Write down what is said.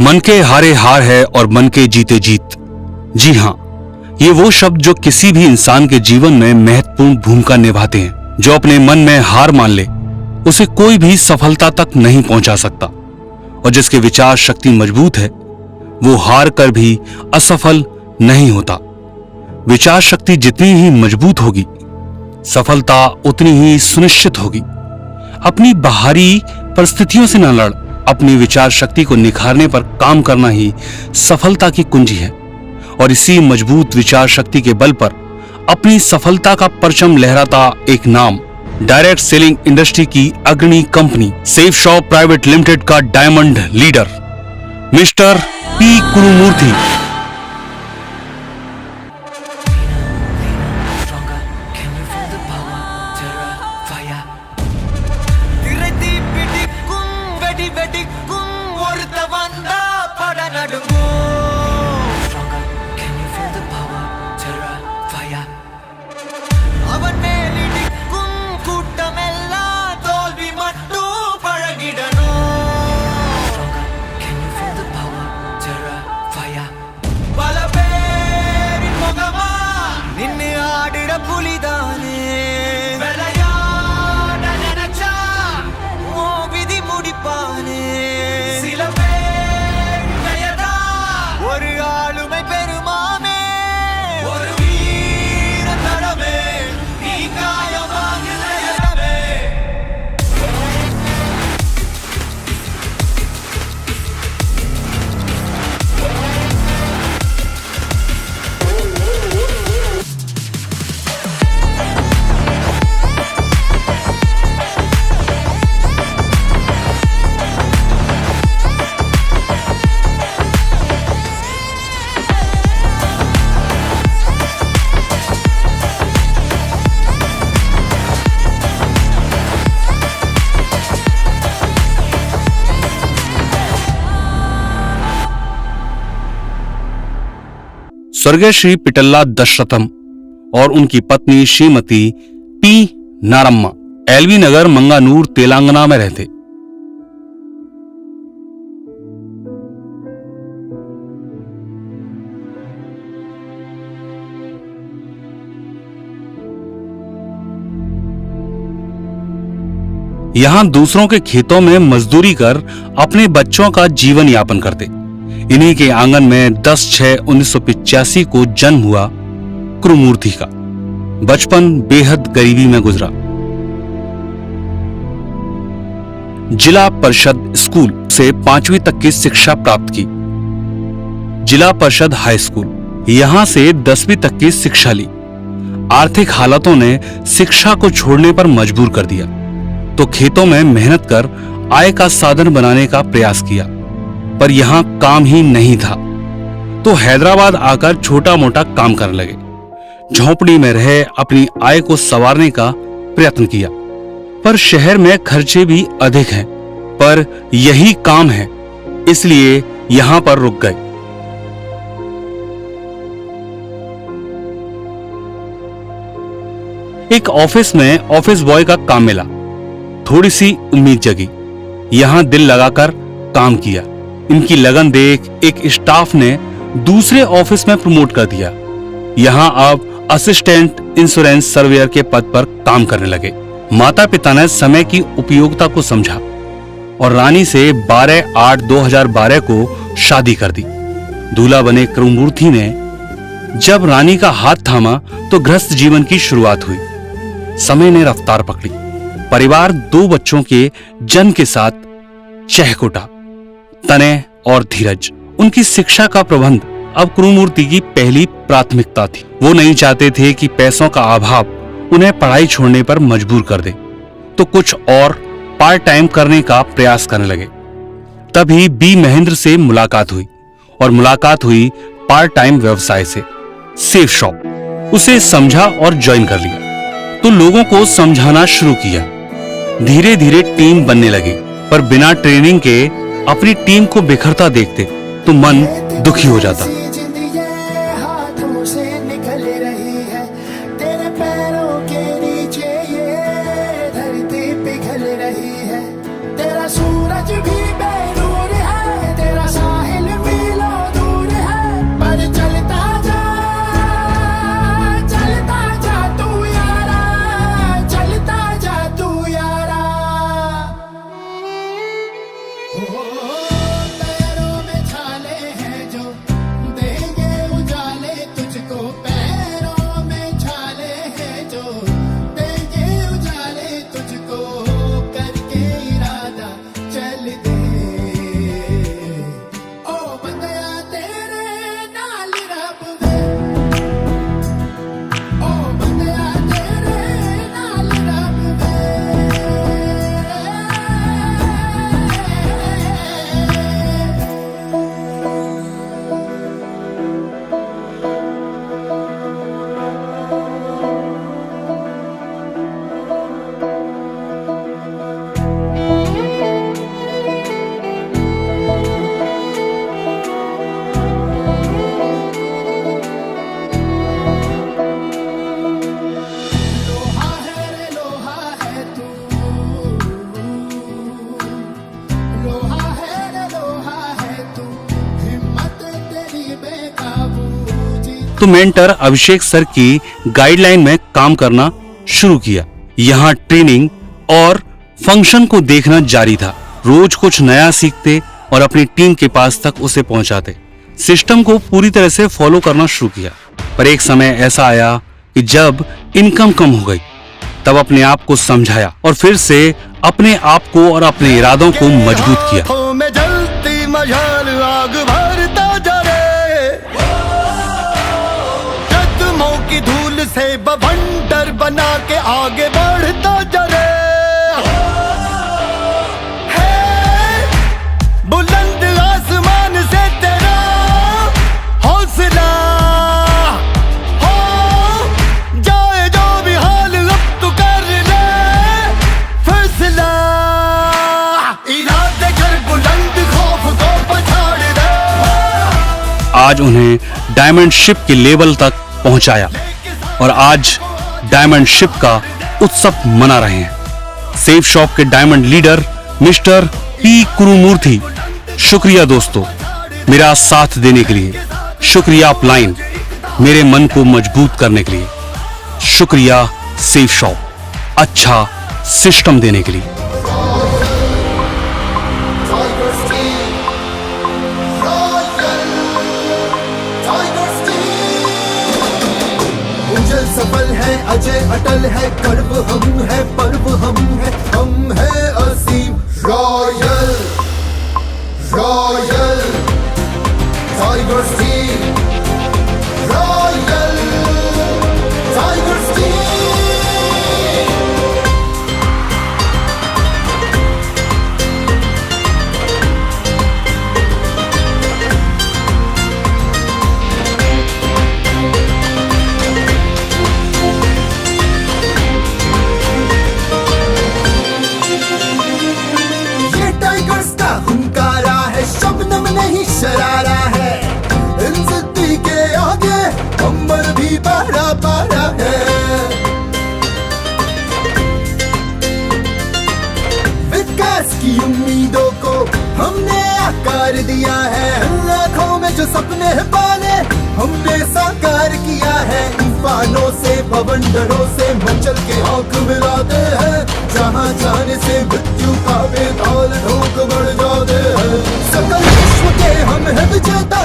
मन के हारे हार है और मन के जीते जीत। जी हाँ, ये वो शब्द जो किसी भी इंसान के जीवन में महत्वपूर्ण भूमिका निभाते हैं। जो अपने मन में हार मान ले, उसे कोई भी सफलता तक नहीं पहुंचा सकता, और जिसके विचार शक्ति मजबूत है, वो हार कर भी असफल नहीं होता। विचार शक्ति जितनी ही मजबूत होगी, सफलता उतनी ही सुनिश्चित होगी। अपनी बाहरी परिस्थितियों से न लड़, अपनी विचार शक्ति को निखारने पर काम करना ही सफलता की कुंजी है। और इसी मजबूत विचार शक्ति के बल पर अपनी सफलता का परचम लहराता एक नाम, डायरेक्ट सेलिंग इंडस्ट्री की अग्रणी company safe shop private limited का डायमंड लीडर मिस्टर पी कुरुमूर्ति। स्वर्गीय श्री पिटल्ला दशरथम और उनकी पत्नी श्रीमती पी नारम्मा एलवी नगर मंगानूर तेलंगाना में रहते। यहां दूसरों के खेतों में मजदूरी कर अपने बच्चों का जीवन यापन करते। इन्हीं के आंगन में 10/6/1985 को जन्म हुआ कुरुमूर्ति का। बचपन बेहद गरीबी में गुजरा। जिला परिषद स्कूल से 5वीं तक की शिक्षा प्राप्त की। जिला परिषद हाई स्कूल यहां से 10वीं तक की शिक्षा ली। आर्थिक हालातों ने शिक्षा को छोड़ने पर मजबूर कर दिया, तो खेतों में मेहनत कर आय का साधन बनाने का प्रयास किया, पर यहां काम ही नहीं था, तो हैदराबाद आकर छोटा मोटा काम करने लगे। झोंपड़ी में रहे अपनी आय को संवारने का प्रयत्न किया, पर शहर में खर्चे भी अधिक हैं, पर यही काम है, इसलिए यहां पर रुक गए। एक ऑफिस में ऑफिस बॉय का काम मिला। थोड़ी सी उम्मीद जगी, यहां दिल लगाकर काम किया। इनकी लगन देख एक स्टाफ ने दूसरे ऑफिस में प्रमोट कर दिया। यहां अब असिस्टेंट इंश्योरेंस सर्वेयर के पद पर काम करने लगे। माता पिता ने समय की उपयोगिता को समझा और रानी से 12/8/2012 को शादी कर दी। दूल्हा बने कुरुमूर्ति ने जब रानी का हाथ थामा तो गृहस्थ जीवन की शुरुआत हुई। समय ने रफ्तार पकड़ी। परिवार 2 बच्चों के जन्म के साथ चहकुटा। तनय और धीरज, उनकी शिक्षा का प्रबंध अब कुरुमूर्ति की पहली प्राथमिकता थी। वो नहीं चाहते थे कि पैसों का अभाव उन्हें पढ़ाई छोड़ने पर मजबूर कर दे, तो कुछ और पार्ट टाइम करने का प्रयास करने लगे। तभी बी महेंद्र से मुलाकात हुई और मुलाकात हुई पार्ट टाइम व्यवसाय से, सेफ शॉप। उसे समझा और ज्वाइन कर लिया, तो लोगों को समझाना शुरू किया। धीरे धीरे टीम बनने लगी, पर बिना ट्रेनिंग के अपनी टीम को बिखरता देखते तो मन दुखी हो जाता। सूरज भी बेनूर है, तेरा साहिल तो मेंटर अभिषेक सर की गाइडलाइन में काम करना शुरू किया। यहाँ ट्रेनिंग और फंक्शन को देखना जारी था। रोज कुछ नया सीखते और अपनी टीम के पास तक उसे पहुंचाते। सिस्टम को पूरी तरह से फॉलो करना शुरू किया। पर एक समय ऐसा आया कि जब इनकम कम हो गई, तब अपने आप को समझाया और फिर से अपने आप को और अपने इरादों को मजबूत किया। की धूल से बवंडर बना के आगे बढ़ता जरे, बुलंद आसमान से तेरा हौसला हो जाए जो भी हाल, अब तू कर ले फैसला, इरादे कर बुलंद, खौफ को पछाड़ दे। आज उन्हें डायमंड शिप के लेवल तक पहुंचाया और आज डायमंड शिप का उत्सव मना रहे हैं। सेफ शॉप के डायमंड लीडर मिस्टर पी कुरुमूर्ति, शुक्रिया दोस्तों मेरा साथ देने के लिए। शुक्रिया अपलाइन मेरे मन को मजबूत करने के लिए। शुक्रिया सेफ शॉप अच्छा सिस्टम देने के लिए। सफल है, अजय अटल है, गर्व हम है, पर्व हम है असीम। Royal royal tigers team, royal tigers team. शरारा है, इन जिद्दी के आगे अंबर भी बड़ा बड़ा है। विकास की उम्मीदों को हमने आकार दिया है, लाखों में जो सपने पाले हमने साकार किया है। तूफानों से बवंडरों से मचल के आंख मिलाते हैं, जहां जाने से मृत्यु का बेताल ढोक बढ़ जाते हैं। सकल विश्व के हम है विजेता,